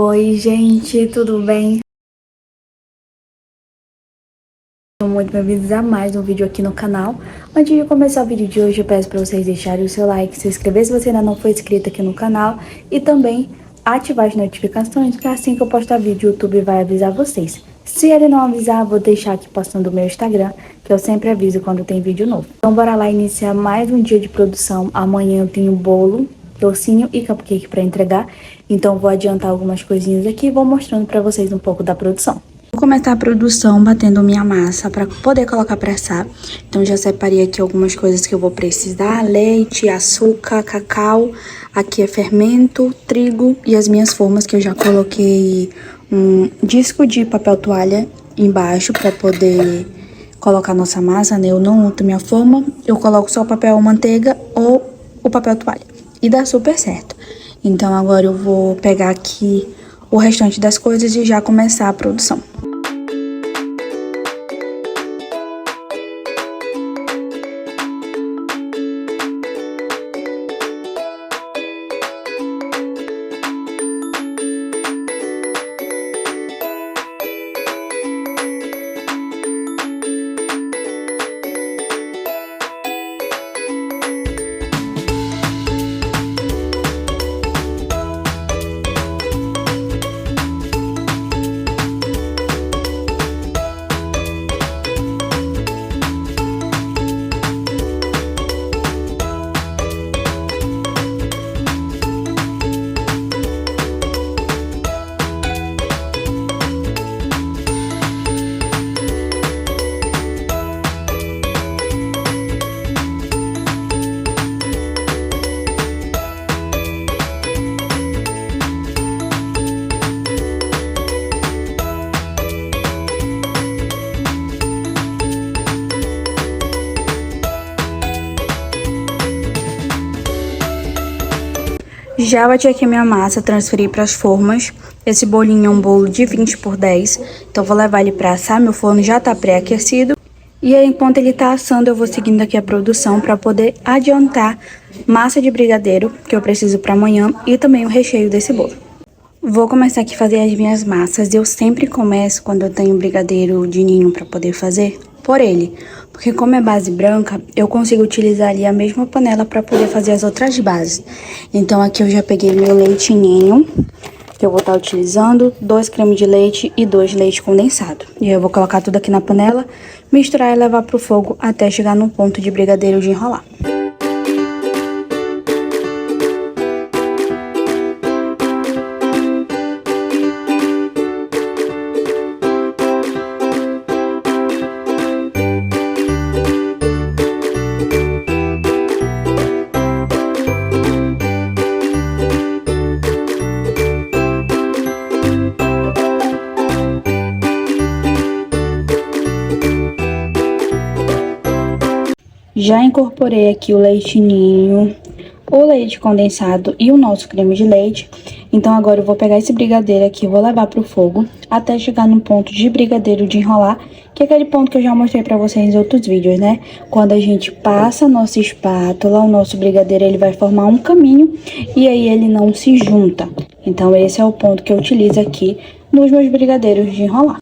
Oi, gente, tudo bem? Sejam muito bem-vindos a mais um vídeo aqui no canal. Antes de começar o vídeo de hoje, eu peço para vocês deixarem o seu like, se inscrever se você ainda não for inscrito aqui no canal e também ativar as notificações, que assim que eu postar vídeo, o YouTube vai avisar vocês. Se ele não avisar, vou deixar aqui postando o meu Instagram, que eu sempre aviso quando tem vídeo novo. Então bora lá iniciar mais um dia de produção. Amanhã eu tenho bolo, docinho e cupcake para entregar, então vou adiantar algumas coisinhas aqui e vou mostrando para vocês um pouco da produção. Vou começar a produção batendo minha massa para poder colocar para assar. Então já separei aqui algumas coisas que eu vou precisar: leite, açúcar, cacau, aqui é fermento, trigo e as minhas formas que eu já coloquei um disco de papel toalha embaixo para poder colocar nossa massa, né? Eu não unto minha forma, eu coloco só o papel manteiga ou o papel toalha e dá super certo. Então agora eu vou pegar aqui o restante das coisas e já começar a produção. Já bati aqui minha massa, transferi para as formas. Esse bolinho é um bolo de 20 por 10, então vou levar ele para assar. Meu forno já tá pré-aquecido. E aí, enquanto ele tá assando, eu vou seguindo aqui a produção para poder adiantar massa de brigadeiro, que eu preciso para amanhã, e também o recheio desse bolo. Vou começar aqui a fazer as minhas massas. Eu sempre começo, quando eu tenho brigadeiro de ninho para poder fazer, por ele. Porque como é base branca, eu consigo utilizar ali a mesma panela para poder fazer as outras bases. Então aqui eu já peguei meu leite ninho, que eu vou estar utilizando, 2 cremes de leite e 2 leite condensado. E eu vou colocar tudo aqui na panela, misturar e levar pro fogo até chegar no ponto de brigadeiro de enrolar. Já incorporei aqui o leite ninho, o leite condensado e o nosso creme de leite. Então agora eu vou pegar esse brigadeiro aqui e vou levar pro fogo até chegar no ponto de brigadeiro de enrolar, que é aquele ponto que eu já mostrei pra vocês em outros vídeos, né? Quando a gente passa a nossa espátula, o nosso brigadeiro ele vai formar um caminho e aí ele não se junta. Então esse é o ponto que eu utilizo aqui nos meus brigadeiros de enrolar.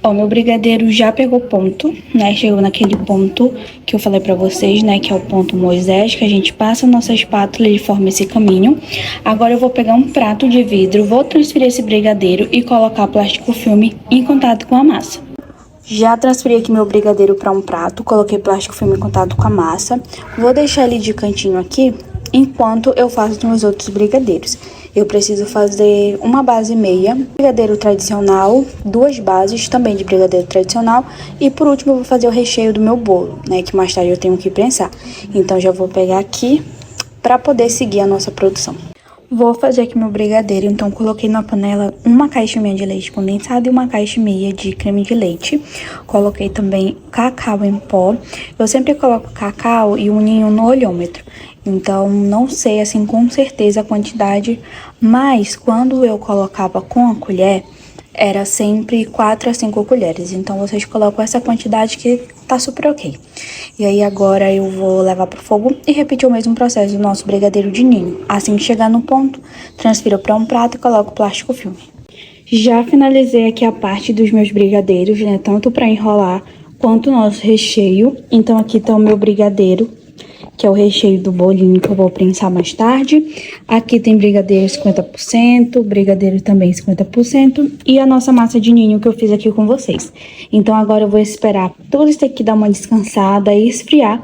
Ó, meu brigadeiro já pegou ponto, né? Chegou naquele ponto que eu falei pra vocês, né? Que é o ponto Moisés, que a gente passa a nossa espátula e ele forma esse caminho. Agora eu vou pegar um prato de vidro, vou transferir esse brigadeiro e colocar plástico filme em contato com a massa. Já transferi aqui meu brigadeiro para um prato, coloquei plástico filme em contato com a massa. Vou deixar ele de cantinho aqui, enquanto eu faço os meus outros brigadeiros. Eu preciso fazer uma base meia, brigadeiro tradicional, 2 bases também de brigadeiro tradicional. E por último eu vou fazer o recheio do meu bolo, né, que mais tarde eu tenho que prensar. Então já vou pegar aqui para poder seguir a nossa produção. Vou fazer aqui meu brigadeiro, então coloquei na panela uma caixa e meia de leite condensado e uma caixa e meia de creme de leite. Coloquei também cacau em pó. Eu sempre coloco cacau e um ninho no olhômetro. Então, não sei assim com certeza a quantidade, mas quando eu colocava com a colher, era sempre 4 a 5 colheres. Então, vocês colocam essa quantidade que tá super ok. E aí, agora eu vou levar pro fogo e repetir o mesmo processo do nosso brigadeiro de ninho. Assim que chegar no ponto, transfiro para um prato e coloco o plástico filme. Já finalizei aqui a parte dos meus brigadeiros, né? Tanto para enrolar quanto o nosso recheio. Então, aqui tá o meu brigadeiro, que é o recheio do bolinho que eu vou prensar mais tarde. Aqui tem brigadeiro 50%, brigadeiro também 50% e a nossa massa de ninho que eu fiz aqui com vocês. Então, agora eu vou esperar tudo isso aqui dar uma descansada e esfriar.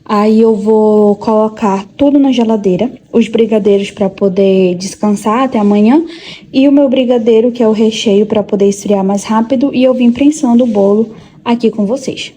Aí eu vou colocar tudo na geladeira, os brigadeiros para poder descansar até amanhã e o meu brigadeiro, que é o recheio, para poder esfriar mais rápido, e eu vim prensando o bolo aqui com vocês.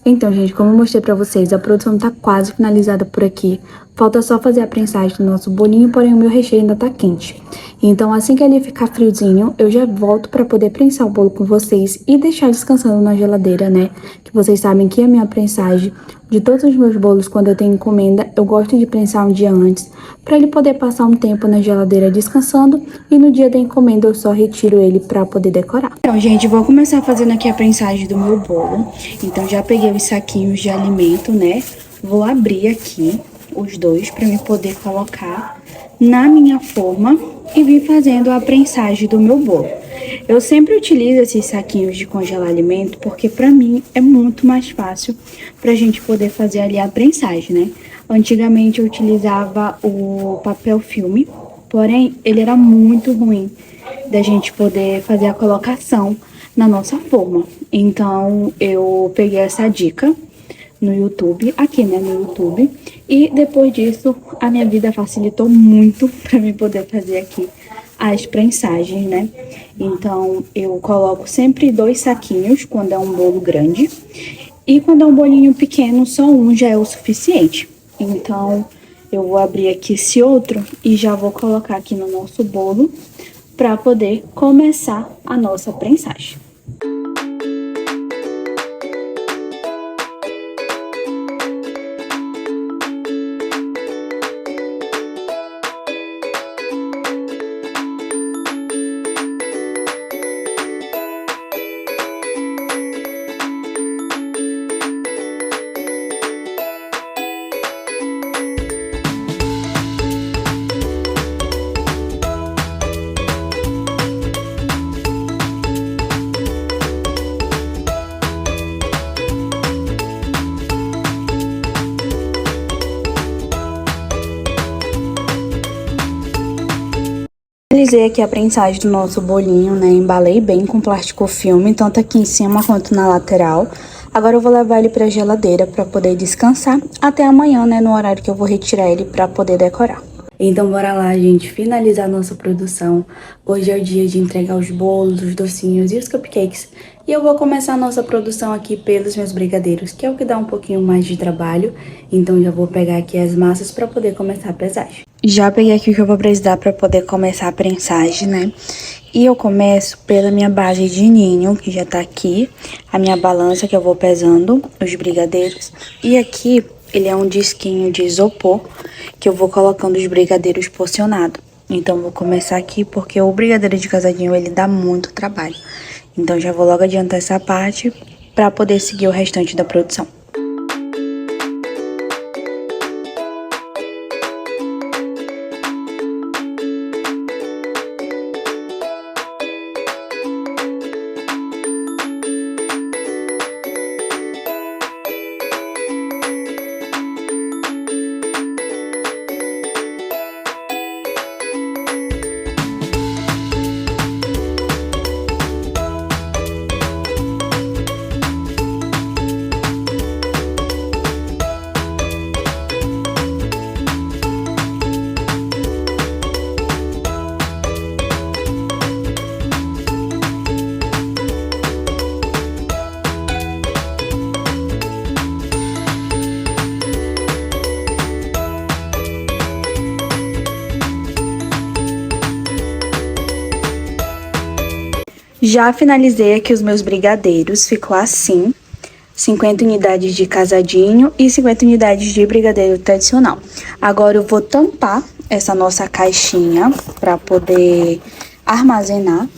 Então, gente, como eu mostrei pra vocês, a produção tá quase finalizada por aqui. Falta só fazer a prensagem do nosso bolinho, porém o meu recheio ainda tá quente. Então, assim que ele ficar friozinho, eu já volto pra poder prensar o bolo com vocês e deixar descansando na geladeira, né? Que vocês sabem que a minha prensagem de todos os meus bolos, quando eu tenho encomenda, eu gosto de prensar um dia antes, pra ele poder passar um tempo na geladeira descansando, e no dia da encomenda eu só retiro ele pra poder decorar. Então, gente, vou começar fazendo aqui a prensagem do meu bolo. Então, já peguei os saquinhos de alimento, né? Vou abrir aqui os dois pra eu poder colocar na minha forma e vir fazendo a prensagem do meu bolo. Eu sempre utilizo esses saquinhos de congelar alimento porque pra mim é muito mais fácil pra gente poder fazer ali a prensagem, né? Antigamente eu utilizava o papel filme, porém ele era muito ruim da gente poder fazer a colocação na nossa forma. Então eu peguei essa dica no YouTube, aqui, né, no YouTube, e depois disso a minha vida facilitou muito pra mim poder fazer aqui as prensagens, né? Então eu coloco sempre 2 saquinhos quando é um bolo grande, e quando é um bolinho pequeno, só um já é o suficiente. Então eu vou abrir aqui esse outro e já vou colocar aqui no nosso bolo para poder começar a nossa prensagem. Finalizei aqui a prensagem do nosso bolinho, né? Embalei bem com plástico filme, tanto aqui em cima quanto na lateral. Agora eu vou levar ele pra geladeira pra poder descansar até amanhã, né? No horário que eu vou retirar ele pra poder decorar. Então bora lá, gente, finalizar a nossa produção. Hoje é o dia de entregar os bolos, os docinhos e os cupcakes. E eu vou começar a nossa produção aqui pelos meus brigadeiros, que é o que dá um pouquinho mais de trabalho. Então já vou pegar aqui as massas pra poder começar a pesagem. Já peguei aqui o que eu vou precisar pra poder começar a prensagem, né? E eu começo pela minha base de ninho, que já tá aqui. A minha balança que eu vou pesando os brigadeiros. E aqui ele é um disquinho de isopor que eu vou colocando os brigadeiros porcionados. Então vou começar aqui porque o brigadeiro de casadinho ele dá muito trabalho. Então já vou logo adiantar essa parte pra poder seguir o restante da produção. Já finalizei aqui os meus brigadeiros, ficou assim, 50 unidades de casadinho e 50 unidades de brigadeiro tradicional. Agora eu vou tampar essa nossa caixinha para poder armazenar.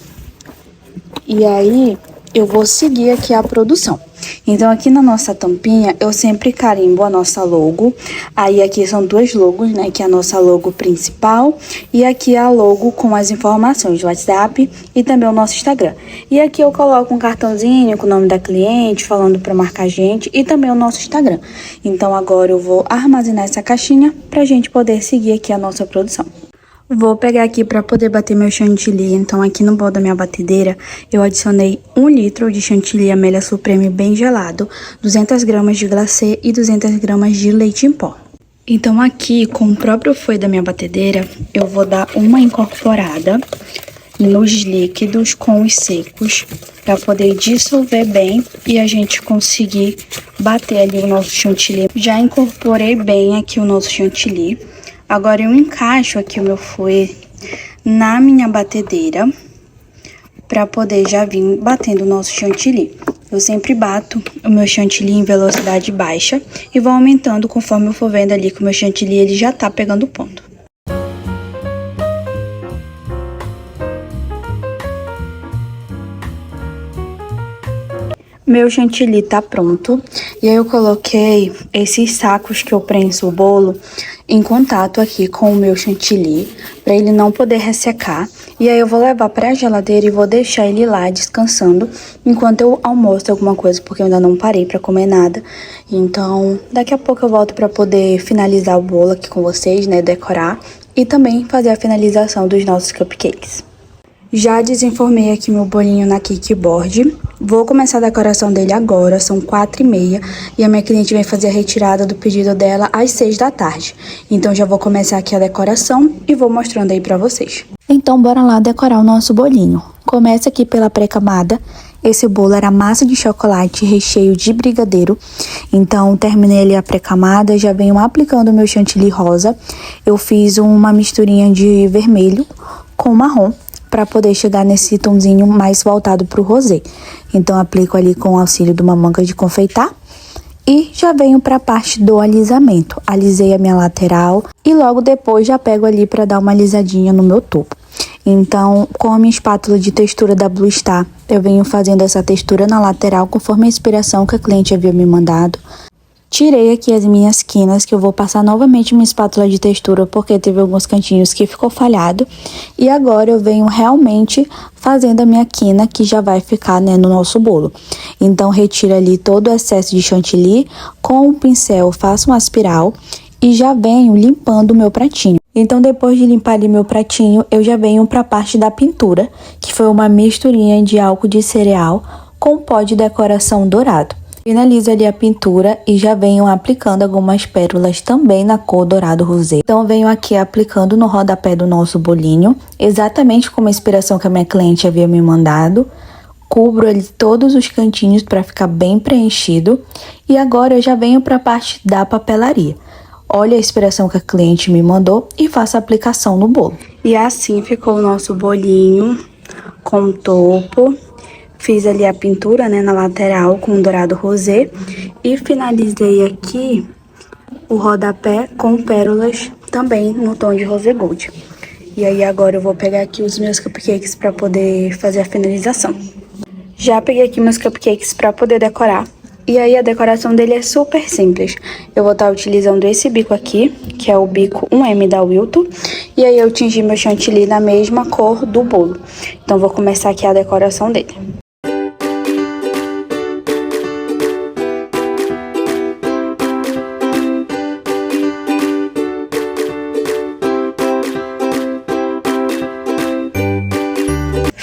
E aí, eu vou seguir aqui a produção. Então, aqui na nossa tampinha, eu sempre carimbo a nossa logo. Aí, aqui são duas logos, né? Que é a nossa logo principal. E aqui a logo com as informações do WhatsApp e também o nosso Instagram. E aqui eu coloco um cartãozinho com o nome da cliente, falando para marcar a gente e também o nosso Instagram. Então, agora eu vou armazenar essa caixinha pra gente poder seguir aqui a nossa produção. Vou pegar aqui para poder bater meu chantilly. Então, aqui no bol da minha batedeira, eu adicionei 1 litro de chantilly Amélia Supreme bem gelado, 200 gramas de glacê e 200 gramas de leite em pó. Então, aqui, com o próprio fouet da minha batedeira, eu vou dar uma incorporada nos líquidos com os secos, para poder dissolver bem e a gente conseguir bater ali o nosso chantilly. Já incorporei bem aqui o nosso chantilly. Agora eu encaixo aqui o meu fouet na minha batedeira para poder já vir batendo o nosso chantilly. Eu sempre bato o meu chantilly em velocidade baixa e vou aumentando conforme eu for vendo ali que o meu chantilly ele já tá pegando ponto. Meu chantilly tá pronto, e aí eu coloquei esses sacos que eu prenso o bolo em contato aqui com o meu chantilly, para ele não poder ressecar. E aí eu vou levar pra geladeira e vou deixar ele lá descansando enquanto eu almoço alguma coisa, porque eu ainda não parei pra comer nada. Então, daqui a pouco eu volto pra poder finalizar o bolo aqui com vocês, né, decorar e também fazer a finalização dos nossos cupcakes. Já desenformei aqui meu bolinho na Cakeboard. Vou começar a decoração dele agora, são 4h30 e a minha cliente vem fazer a retirada do pedido dela às 6 da tarde. Então já vou começar aqui a decoração e vou mostrando aí pra vocês. Então bora lá decorar o nosso bolinho. Começa aqui pela pré-camada. Esse bolo era massa de chocolate recheio de brigadeiro. Então terminei ali a pré-camada, já venho aplicando o meu chantilly rosa. Eu fiz uma misturinha de vermelho com marrom, para poder chegar nesse tomzinho mais voltado para o rosé. Então, aplico ali com o auxílio de uma manga de confeitar. E já venho para a parte do alisamento. Alisei a minha lateral e logo depois já pego ali para dar uma alisadinha no meu topo. Então, com a minha espátula de textura da Blue Star, eu venho fazendo essa textura na lateral conforme a inspiração que a cliente havia me mandado. Tirei aqui as minhas quinas, que eu vou passar novamente minha espátula de textura, porque teve alguns cantinhos que ficou falhado. E agora eu venho realmente fazendo a minha quina, que já vai ficar, né, no nosso bolo. Então, retiro ali todo o excesso de chantilly, com o pincel faço uma espiral e já venho limpando o meu pratinho. Então, depois de limpar ali meu pratinho, eu já venho para a parte da pintura, que foi uma misturinha de álcool de cereal com pó de decoração dourado. Finalizo ali a pintura e já venho aplicando algumas pérolas também na cor dourado rosé. Então, venho aqui aplicando no rodapé do nosso bolinho, exatamente como a inspiração que a minha cliente havia me mandado. Cubro ali todos os cantinhos para ficar bem preenchido. E agora eu já venho para a parte da papelaria. Olha a inspiração que a cliente me mandou e faço a aplicação no bolo. E assim ficou o nosso bolinho com o topo. Fiz ali a pintura, né, na lateral com dourado rosé e finalizei aqui o rodapé com pérolas também no tom de rosé gold. E aí agora eu vou pegar aqui os meus cupcakes para poder fazer a finalização. Já peguei aqui meus cupcakes para poder decorar. E aí a decoração dele é super simples. Eu vou estar utilizando esse bico aqui, que é o bico 1M da Wilton. E aí eu tingi meu chantilly na mesma cor do bolo. Então vou começar aqui a decoração dele.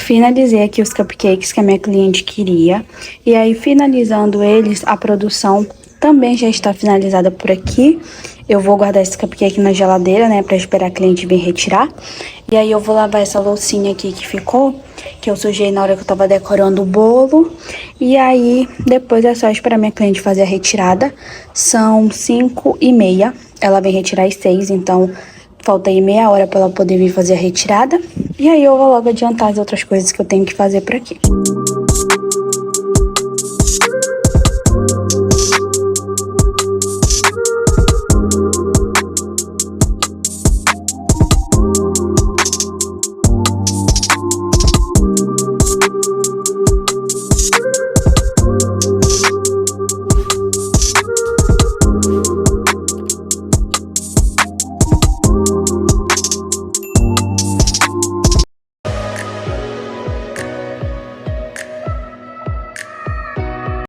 Finalizei aqui os cupcakes que a minha cliente queria. E aí, finalizando eles, a produção também já está finalizada por aqui. Eu vou guardar esse cupcake na geladeira, né, pra esperar a cliente vir retirar. E aí eu vou lavar essa loucinha aqui que ficou, que eu sujei na hora que eu tava decorando o bolo. E aí, depois é só esperar a minha cliente fazer a retirada. São 5h30, ela vem retirar às 6, então falta aí meia hora pra ela poder vir fazer a retirada. E aí eu vou logo adiantar as outras coisas que eu tenho que fazer por aqui.